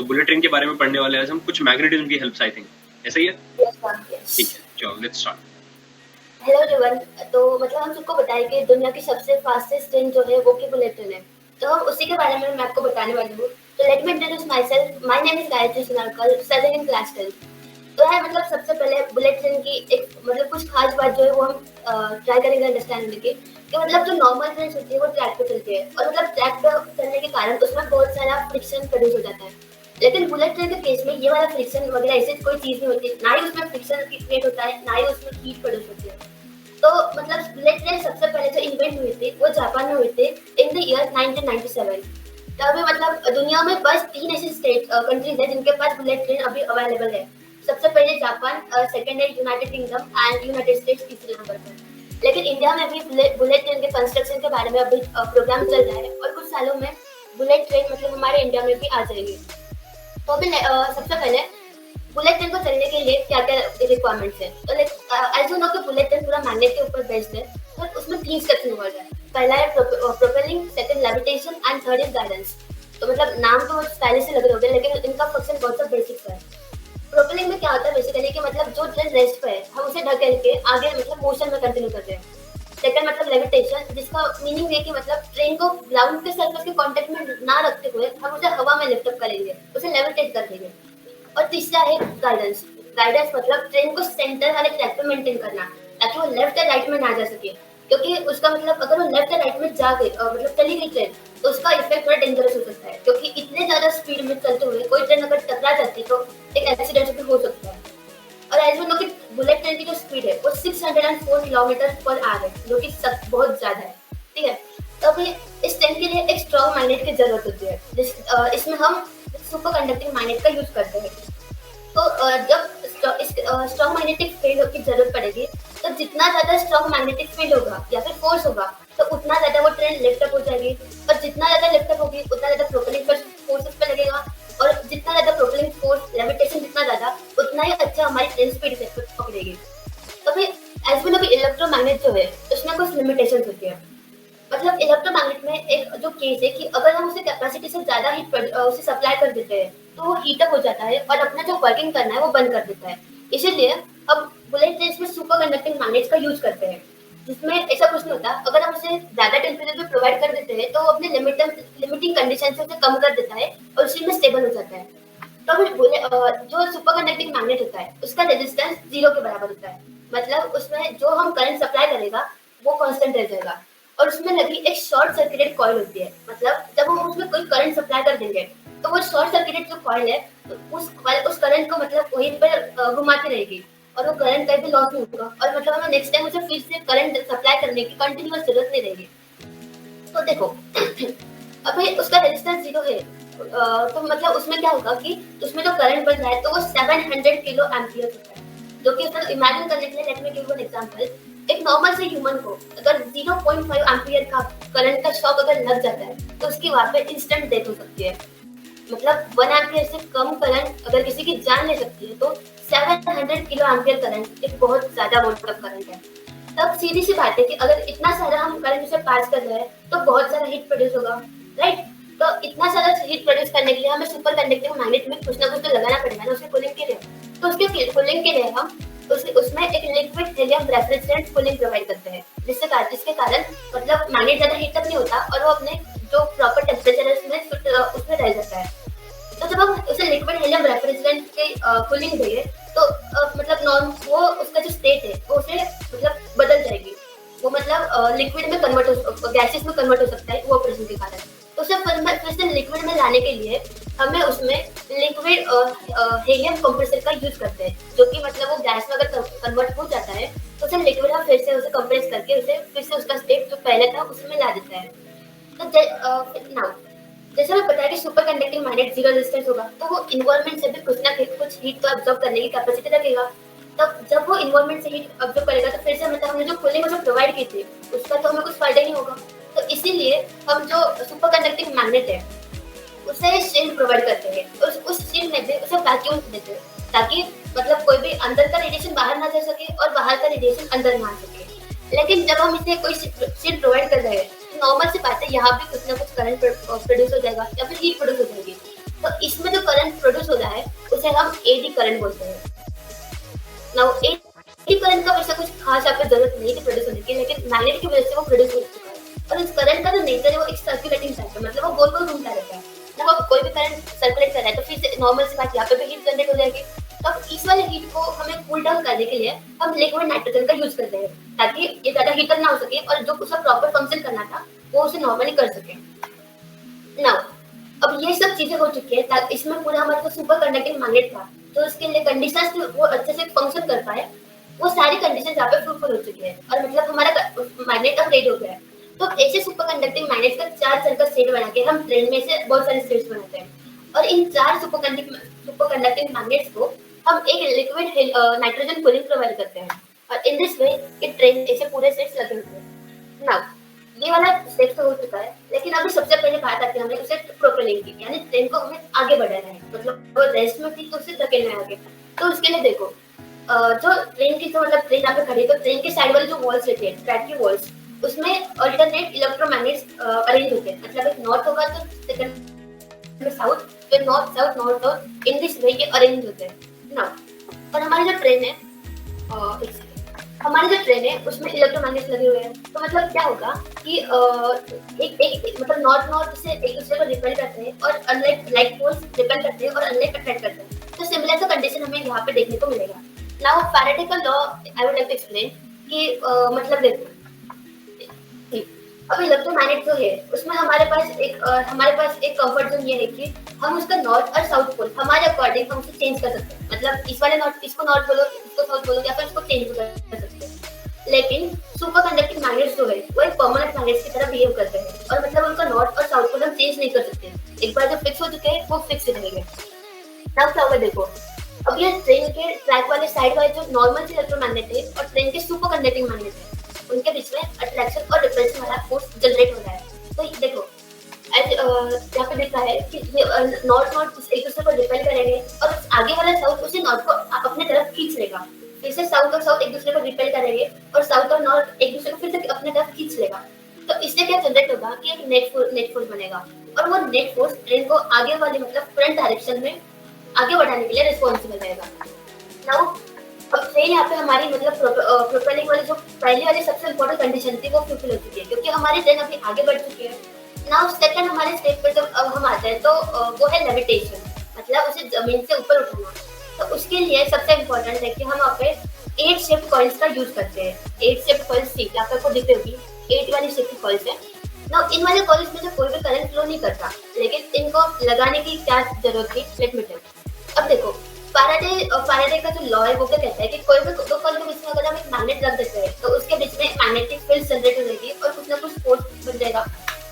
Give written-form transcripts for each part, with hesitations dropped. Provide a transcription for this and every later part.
तो bullet train के बारे में पढ़ने वाले आज हम कुछ मैग्नेटिज्म की हेल्प से, आई थिंक ऐसा ही है। ठीक है, चलो लेट्स स्टार्ट। Hello everyone. तो मतलब हम सबको बताएं कि दुनिया की सबसे फास्टेस्ट ट्रेन जो है वो की बुलेट ट्रेन है, तो हम उसी के बारे में मैं आपको बताने वाली हूँ। तो let me introduce myself. My name is Gayatri Sunarkar, studying in class 10। तो है मतलब सबसे पहले बुलेट ट्रेन की एक मतलब कुछ खास बात जो है वो हम ट्राई करेंगे अंडरस्टैंड करने की, कि मतलब जो नॉर्मल ट्रेन होती है वो ट्रैक पे चलती है, और मतलब ट्रैक पे चलने के कारण उसमें बहुत सारा फ्रिक्शन प्रोड्यूस हो जाता है। लेकिन बुलेट ट्रेन के केस में ये वाला फ्रिक्शन वगैरह ऐसी कोई चीज नहीं होती, ना ही उसमें फ्रिक्शन क्रिएट होता है, ना ही उसमें हीट प्रोड्यूस होती है। तो मतलब बुलेट ट्रेन सबसे पहले जो इन्वेंट हुई थी वो जापान में हुई थी इन द ईयर 1997। तो अभी मतलब दुनिया में बस 3 ऐसी स्टेट कंट्रीज है जिनके पास बुलेट ट्रेन अभी अवेलेबल है। सबसे पहले जापान, सेकंड है United kingdom and United states तीसरे नंबर पर। लेकिन इंडिया में भी बुलेट ट्रेन के कंस्ट्रक्शन के बारे में अभी प्रोग्राम चल रहा है, और कुछ सालों में बुलेट ट्रेन मतलब हमारे इंडिया में भी आ जाएगी। तो अभी सबसे पहले बुलेट ट्रेन को चलने के लिए क्या क्या रिक्वायरमेंट्स है। तो एज यू नो कि बुलेट ट्रेन पूरा मैग्नेट के ऊपर बेस्ड है, तो उसमें 3 स्टेप्स इन्वॉल्व है। पहला है propelling, second levitation and third is guidance. तो मतलब नाम तो स्टाइलिश से लग रहे होंगे, लेकिन इनका फंक्शन बहुत सा बेसिक्स है। प्रोपेलिंग में क्या होता है बेसिकली कि मतलब जो ट्रेन रेस्ट पे है हम उसे ढकेल के आगे मतलब मोशन में कंटिन्यू कर रहे हैं। सेकंड मतलब लेविटेशन, जिसका मीनिंग है कि मतलब ट्रेन को ग्राउंड के सरफेस के कांटेक्ट में ना रखते हुए हम उसे हवा में लिफ्ट अप करेंगे, उसे लेविटेट कर देंगे। और तीसरा है गाइडेंस। गाइडेंस मतलब ट्रेन को सेंटर वाले ट्रैक पे मेंटेन करना, ताकि वो लेफ्ट या राइट में ना जा सके। क्योंकि उसका मतलब अगर वो लेफ्ट या राइट में जा गई और मतलब चली गई ट्रेन, तो उसका इफेक्ट थोड़ा डेंजरस हो सकता है, क्योंकि इतने ज्यादा स्पीड में चलते हुए कोई ट्रेन अगर टकरा जाती तो एक एक्सीडेंट भी हो सकता है। और एज वी नो कि बुलेट ट्रेन की जो स्पीड है वो 604 किलोमीटर पर आवर है, जो कि सब बहुत ज्यादा है। ठीक है, तो अभी इस ट्रेन के लिए एक स्ट्रॉन्ग मैग्नेट की जरूरत होती है, इसमें हम सुपर कंडक्टिंग मैग्नेट का यूज करते हैं। तो जब स्ट्रॉन्ग मैग्नेटिक फील्ड की जरूरत पड़ेगी, तो जितना ज्यादा स्ट्रॉन्ग मैग्नेटिक फील्ड होगा या फिर फोर्स होगा, तो उतना ज्यादा वो ट्रेन लिफ्ट अप हो जाएगी, और जितना ज्यादा लिफ्ट अप होगी उतना ज्यादा प्रोपेलिंग फोर्सेस पे लगेगा, और जितना ज्यादा प्रोपेलिंग फोर्स लेविटेशन जितना ज्यादा, उतना ही अच्छा हमारी ट्रेन स्पीड से पकड़ेगी। तो फिर एज वी नो कि इलेक्ट्रोमैग्नेट जो है उसमें कुछ लिमिटेशंस होती है। मतलब इलेक्ट्रोमैग्नेट में एक जो केस है कि अगर हम उसे कैपेसिटी से ज्यादा हीट उसे सप्लाई कर देते हैं, तो वो हीट अप हो जाता है और अपना जो वर्किंग करना है वो बंद कर देता है। इसीलिए हम बुलेट ट्रेन्स में सुपर कंडक्टिंग मैग्नेट्स का यूज करते हैं, जिसमें ऐसा कुछ नहीं होता। अगर हम उसे ज्यादा टेम्परेचर पे प्रोवाइड कर देते हैं, तो वो अपने लिमिटिंग कंडीशन से उसे कम कर देता है और उसी में स्टेबल हो जाता है। तो फिर जो सुपर कंडक्टिंग मैग्नेट होता है उसका रेजिस्टेंस 0 के बराबर होता है। मतलब उसमें जो हम करंट सप्लाई करेगा वो कांस्टेंट रह जाएगा, और उसमें लगी एक शॉर्ट सर्किटेड कॉइल होती है। मतलब जब हम उसमें कोई करंट सप्लाई कर देंगे, तो वो शॉर्ट सर्किटेड जो कॉइल है, तो उस करंट को मतलब वहीं पर घुमाती रहेगी, और वो करंट कहीं भी लॉस नहीं होगा, और मतलब हमें नेक्स्ट टाइम उसे फिर से करंट सप्लाई करने की कंटिन्यूअस जरूरत नहीं रहेगी। तो देखो अभी उसका रेजिस्टेंस 0 है, तो मतलब उसमें क्या होगा कि उसमें जो करंट बन रहा है तो वो 700 किलो एम्पियर होता है, जो कि मतलब इमेजिन करने के लिए let me give you an example. एक नॉर्मल से ह्यूमन को अगर 0.5 एम्पियर का करंट का शॉक अगर लग जाता है, तो उसकी वहां पे इंस्टेंट डेथ हो सकती है। मतलब 1 एम्पियर से कम करंट अगर किसी की जान ले सकती है, तो 700 किलो एम्पियर करंट एक बहुत ज्यादा वोल्ट ऑफ करंट है। तब सीधी सी बात है कि अगर इतना सारा हम करंट उसे पास कर रहे हैं, तो बहुत सारा हीट प्रोड्यूस होगा, राइट। तो इतना सारा हीट प्रोड्यूस करने के लिए हमें सुपर कंडक्टिंग मैग्नेट में कुछ ना कुछ तो लगाना पड़ेगा ना उसके कूलिंग के लिए। तो उसके कूलिंग के लिए हम उसमें एक liquid helium refrigerant cooling provide करते हैं, जिसके कारण मतलब मैग्नेट ज्यादा हीट तक नहीं होता, और वो अपने जो प्रॉपर टेम्परेचर है उसमें रह जाता है। तो जब हम उसे लिक्विड हीलियम रेफ्रिजरेंट की कूलिंग देंगे, तो मतलब वो उसका जो स्टेट है वो उसे मतलब बदल जाएगी। वो मतलब लिक्विड में कन्वर्ट हो गैसेस में कन्वर्ट हो सकता है वो ऑपरेशन के कारण। तो उसे फिर से लिक्विड में लाने के लिए हमें उसमें लिक्विड हीलियम कंप्रेसर का यूज करते हैं, जो कि मतलब वो गैस में अगर कन्वर्ट हो जाता है, तो उसे लिक्विड में फिर से उसे कंप्रेस करके उसे फिर से उसका स्टेट जो पहले था उसमें ला देता है। तो नाउ जैसे मैं बताया कि सुपर कंडक्टिंग मैग्नेट 0 रेजिस्टेंस होगा, तो वो इन्वायरमेंट से भी कुछ ना कुछ हीट तो अब्सॉर्ब करने की कैपेसिटी रखेगा। तब जब वो इन्वायरमेंट से हीट अब्सॉर्ब करेगा, तो फिर से मतलब हमने जो कूलिंग उसे प्रोवाइड की थी उसका तो हमें कुछ फायदा नहीं होगा। तो इसीलिए हम जो सुपर कंडक्टिंग मैग्नेट है उसे शील्ड प्रोवाइड करते हैं, उस शील्ड में भी उसे वैक्यूम देते हैं, ताकि मतलब कोई भी अंदर का रेडिएशन बाहर ना जा सके और बाहर का रेडिएशन अंदर ना आ सके। लेकिन जब हम इसे कोई शील्ड प्रोवाइड कर रहे हैं, नॉर्मल सी बात है यहाँ भी कुछ ना कुछ करंट प्रोड्यूस हो जाएगा या फिर हीट प्रोड्यूस हो जाएगी। तो इसमें जो करंट प्रोड्यूस हो रहा है उसे हम एडी करंट बोलते हैं। नाउ एडी करंट का वैसे कुछ खास आपको जरूरत नहीं है प्रोड्यूस होने की, लेकिन मैग्नेट की वजह से वो प्रोड्यूस हो चुका है। और इस करंट का जो नेचर है वो एक सर्कुलेटिंग टाइप है, मतलब वो गोल गोल घूमता रहता है। जब आप कोई भी करंट सर्कुलेट कर रहा है तो फिर से नॉर्मल सी बात यहाँ पे भी हीट जनरेट हो जाएगी। तो इस वाले हीट को हमें कूल डाउन करने के लिए हम लिक्विड नाइट्रोजन का यूज करते हैं, ताकि ये ज्यादा हीटर ना हो सके और जो उसका प्रॉपर फंक्शन करना था वो उसे नॉर्मली कर सके। नाउ अब ये सब चीजें हो चुकी है, ताकि इसमें पूरा हमारा जो सुपर कंडक्टिंग मैग्नेट था, तो इसके लिए कंडीशंस वो अच्छे से फंक्शन कर पाए, वो सारी कंडीशंस यहाँ पे फुलफिल हो चुकी है और मतलब हमारा मैग्नेट अब रेडी हो गया है। तो ऐसे सुपर कंडक्टिंग मैग्नेट का 4 सेल का सेट बना के हम ट्रेन में से बहुत सारे सेट्स बनाते हैं, और इन 4 सुपर कंडक्टिंग मैग्नेट्स को हम एक लिक्विड नाइट्रोजन कूलिंग प्रोवाइड करते हैं, और इन दिस वे ये ट्रेन ऐसे पूरे सेट्स लगे हुए हैं। नाउ ये वाला स्टेप तो हो चुका है, लेकिन अभी सबसे पहले बात आती है हमें उसे प्रोपेलिंग की, यानी ट्रेन को हमें आगे बढ़ाना है, मतलब वो रेस्ट में थी तो उसे धकेलना है आगे। तो उसके लिए देखो जो ट्रेन की जो मतलब ट्रेन आगे खड़ी है, तो ट्रेन के साइड वाले जो वॉल्स रहते हैं, ट्रैक की वॉल्स, उसमें अल्टरनेट इलेक्ट्रोमैग्नेट्स अरेंज होते हैं, मतलब एक नॉर्थ होगा तो सेकंड में साउथ, फिर north south north south, in this way ये अरेंज होते हैं ना। और हमारी जो ट्रेन है हमारी जो ट्रेन है उसमें इलेक्ट्रोमैग्नेट्स लगे हुए हैं, तो मतलब क्या होगा कि एक मतलब नॉर्थ से एक दूसरे को रिपेल करते हैं, और अनलाइक लाइक पोल्स रिपेल करते हैं और अनलाइक अट्रैक्ट करते हैं। तो सिमिलर सा कंडीशन हमें यहाँ पे देखने को मिलेगा। नाउ फैराडे का law I would like to explain कि मतलब देखो अब इलेक्ट्रोमैग्नेट जो है उसमें हमारे पास एक कंफर्ट जोन ये है कि हम उसका नॉर्थ और साउथ पोल हमारे अकॉर्डिंग हम उसे चेंज कर सकते हैं, मतलब इस वाले नॉर्थ इसको नॉर्थ बोलो, इसको साउथ बोलो, या फिर इसको चेंज कर सकते हैं। लेकिन सुपर कंडक्टिंग मैग्नेट्स जो है वो एक परमानेंट मैग्नेट्स की तरह बिहेव करते हैं, और मतलब उनका नॉर्थ और साउथ पोल हम चेंज नहीं कर सकते। एक बार जब फिक्स हो चुके हैं वो फिक्स रहेंगे। तब क्या होगा देखो, अब ये ट्रेन के ट्रैक वाले साइड वाले जो नॉर्मल इलेक्ट्रोमैग्नेट है और ट्रेन के सुपर कंडक्टिंग मैग्नेट है, उनके बीच में अट्रैक्शन और रिपल्शन वाला फोर्स जनरेट हो रहा है। तो देखो यहाँ पे लिखा है कि नॉर्थ एक दूसरे को रिपेल करेंगे, और आगे वाला साउथ उसे नॉर्थ को अपने तरफ खींच लेगा, फिर से साउथ और साउथ एक दूसरे को रिपेल करेंगे, और साउथ और नॉर्थ एक दूसरे को फिर से अपने तरफ खींच लेगा। तो इससे क्या जनरेट होगा कि एक नेट फोर्स बनेगा, और वो नेट फोर्स ट्रेन को आगे वाले मतलब फ्रंट डायरेक्शन में आगे बढ़ाने के लिए रिस्पॉन्सिबल रहेगा। नाउ अब ट्रेन यहाँ पे हमारी मतलब प्रोपेलिंग वाली जो पहली वाली सबसे इम्पोर्टेंट कंडीशन थी वो फुलफिल हो चुकी है, क्योंकि हमारी ट्रेन अभी आगे बढ़ चुकी है। नाउ सेकंड हमारे स्टेप पे जब हम आते हैं तो वो है लेविटेशन, मतलब उसे जमीन से ऊपर उठाना। तो उसके लिए सबसे इम्पोर्टेंट है कि हम यहाँ पे 8 शेप कॉइल्स का यूज करते हैं। 8 शेप कॉइल्स थी यहाँ पे आपको दिख रही होगी, 8 वाली शेप की कॉइल्स है। नाउ इन वाले कॉइल्स में जो कोई भी करंट फ्लो नहीं करता, लेकिन इनको लगाने की क्या जरूरत थी, लेट मी टेल। अब देखो फैराडे का जो लॉ है वो क्या कहता है कि कोई भी दो कॉइल के बीच में अगर हम एक मैग्नेट रख देते हैं तो उसके बीच में मैग्नेटिक फील्ड जनरेट हो जाएगी और कुछ ना कुछ फोर्स बन जाएगा।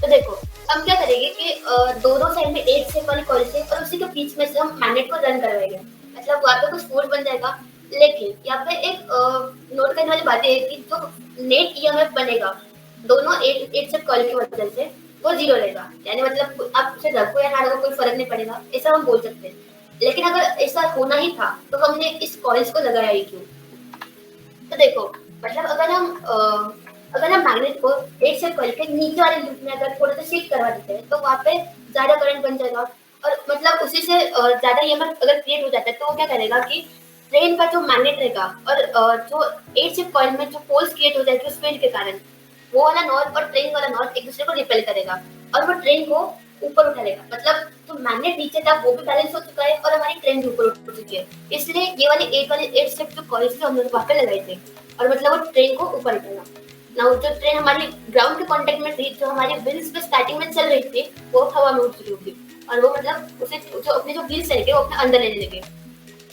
तो देखो हम क्या करेंगे कि दोनों साइड में 8 शेप वाली कॉइल से और उसी के बीच में से हम मैग्नेट को रन करवाएंगे, मतलब वहाँ पे कुछ फोर्स बन जाएगा। लेकिन यहाँ पे एक नोट करने वाली बात है कि जो नेट ईएमएफ बनेगा दोनों 8 शेप कॉइल की वजह से वो 0 रहेगा, यानी मतलब आप उसे रखो या ना रखो कोई फर्क नहीं पड़ेगा, ऐसा हम बोल सकते हैं। लेकिन अगर ऐसा होना ही था तो हमने इस कॉइल्स को लगाया ही क्यों? तो देखो मतलब अगर हम मैग्नेट को 8 शेप कॉइल के नीचे वाले लूप में अगर थोड़ा सा शिफ्ट करवा देते हैं तो वहाँ पे ज्यादा करंट बन जाएगा, और मतलब उसी से ज्यादा ईएमएफ अगर क्रिएट हो जाता है तो वो क्या करेगा कि ट्रेन का जो मैग्नेट रहेगा और जो 8 शेप कॉइल में जो पोल्स क्रिएट हो जाएगी उस फील्ड के कारण, वो वाला नॉर्थ और ट्रेन वाला नॉर्थ एक दूसरे को रिपेल करेगा और वो ट्रेन को ऊपर उठा लेगा। मतलब जो मैग्नेट नीचे था वो भी बैलेंस हो चुका है और हमारी ट्रेन भी ऊपर उठ चुकी है। इसलिए ये वाली 8 स्टेप जो कॉइल्स थे हमने वहाँ पे लगाए थे, और मतलब वो ट्रेन को ऊपर उठाना। नाउ जो ट्रेन हमारी ग्राउंड के कांटेक्ट में थी, जो हमारी व्हील्स पे स्टार्टिंग में चल रही थी, वो हवा में उड़ चुकी होगी, और वो मतलब उसे जो अपने जो व्हील्स रहेंगे वो अपने अंदर लेने लगे।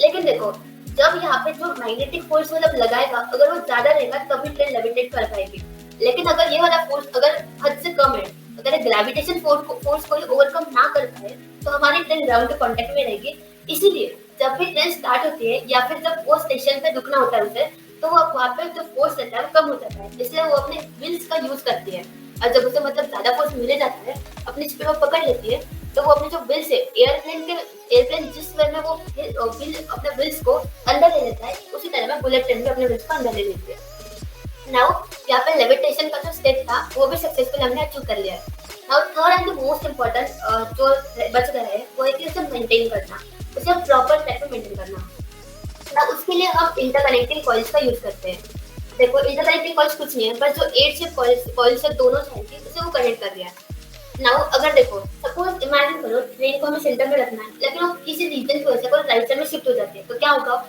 लेकिन देखो जब यहाँ पे जो मैग्नेटिक फोर्स मतलब लगाएगा अगर वो ज्यादा रहेगा तभी ट्रेन लेविटेट कर पाएगी। लेकिन अगर ये वाला फोर्स अगर हद से कम है, अगर ग्रेविटेशन फोर्स को ओवरकम ना कर पाए तो हमारी ट्रेन ग्राउंड के कांटेक्ट में रहेगी। इसीलिए जब भी ट्रेन स्टार्ट होती है या फिर जब वो स्टेशन पे रुकना होता है उसे, तो वो वहाँ पे जो फोर्स रहता है वो कम हो जाता है, इसलिए वो अपने व्हील्स का यूज करती है। और जब उसे मतलब ज्यादा फोर्स मिले जाता है अपनी स्पीड में पकड़ लेती है, तो वो अपने जो व्हील्स है एयरप्लेन जिस वे में वो अपने व्हील्स को अंदर ले लेता है, उसी तरह में बुलेट ट्रेन भी अपने व्हील्स को अंदर ले लेती है। नाउ यहाँ पे लेविटेशन का जो स्टेप था वो भी सक्सेसफुल हमने अचीव कर लिया है। Now third and the most important जो बच रहा है वो है कि उसे मेंटेन करना, उसे प्रॉपर टाइप में मेंटेन करना। ना उसके लिए हम इंटरकनेक्टिंग कॉइल्स का यूज करते हैं। देखो इंटरकनेक्टिंग कॉइल्स कुछ नहीं है, बस जो 8 शिप कॉइल्स है दोनों साइड की, उसे वो कनेक्ट कर रहा है। नाउ अगर देखो सपोज इमेजिन करो ट्रेन को हमें सेंटर में रखना है, लेकिन वो किसी रीजन की वजह से कोई राइट साइड में शिफ्ट हो जाती है, तो क्या होगा?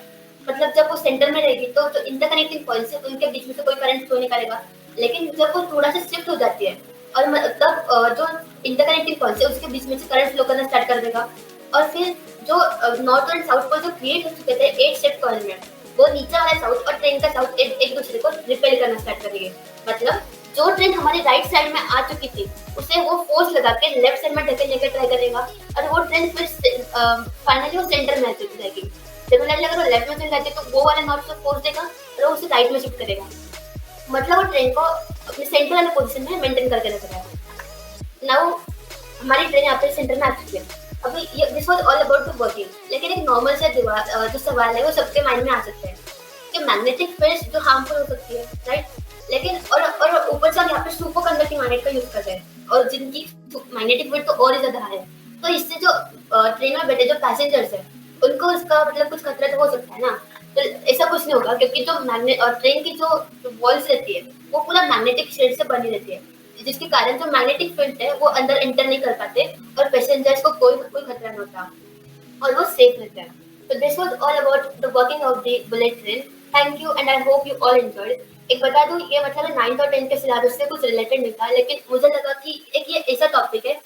मतलब जब वो सेंटर में रहेगी तो जो इंटरकनेक्टिंग कॉइल्स है उनके बीच में से कोई करंट फ्लो नहीं करेगा। लेकिन जब वो थोड़ा सा शिफ्ट हो जाती है और तब जो इंटरकनेक्टिंग कॉइल्स है उसके बीच में से करंट फ्लो करना स्टार्ट कर देगा। और फिर जो नॉर्थ और साउथ को जो क्रिएट हो चुके थे 8 शिफ्ट कॉइल में, वो नीचे वाला साउथ और ट्रेन का साउथ एक दूसरे को रिपेल करना स्टार्ट करेंगे। मतलब जो ट्रेन हमारी राइट साइड में आ चुकी थी उसे वो फोर्स लगा के लेफ्ट साइड में ढकेलने का ट्राई करेगा, और वो ट्रेन फिर फाइनली वो सेंटर में आ चुकी जाएगी। सिमिलरली अगर वो लेफ्ट में चली जाती है तो वो वाला नॉर्थ से फोर्स देगा और वो उसे राइट में शिफ्ट करेगा। मतलब वो ट्रेन को अपने सेंटर वाले पोजीशन में मेंटेन करके रख रहा है। नाउ हमारी ट्रेन यहाँ पे सेंटर में आ चुकी है। अभी ये this was all about the working, लेकिन एक नॉर्मल से जो सवाल है वो सबके माइंड में आ सकता है कि मैग्नेटिक फील्ड जो हार्मफुल हो सकती है, राइट? लेकिन और ऊपर से हम यहाँ पे सुपर कंडक्टिंग मैग्नेट का यूज कर रहे हैं और जिनकी मैग्नेटिक फील्ड तो और ही ज्यादा है, तो इससे जो ट्रेन में बैठे जो पैसेंजर्स हैं उनको इसका मतलब कुछ खतरा तो हो सकता है ना। तो ऐसा कुछ नहीं होगा, क्योंकि जो मैग्नेट और ट्रेन की जो वॉल्स रहती है वो पूरा मैग्नेटिक शील्ड से बनी रहती है, जिसके कारण जो मैग्नेटिक फील्ड है वो अंदर एंटर नहीं कर पाते और पैसेंजर्स को कोई खतरा नहीं होता और वो सेफ रहता है। So this was all about the working of the bullet train. Thank you and I hope you all enjoyed. एक बता दूं ये मतलब 9th और 10th के सिलेबस से कुछ रिलेटेड नहीं था, लेकिन मुझे लगा कि एक ये ऐसा टॉपिक है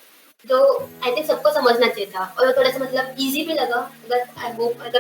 जो आई थिंक सबको समझना चाहिए था और थोड़ा सा मतलब इजी भी लगा। अगर आई होप अगर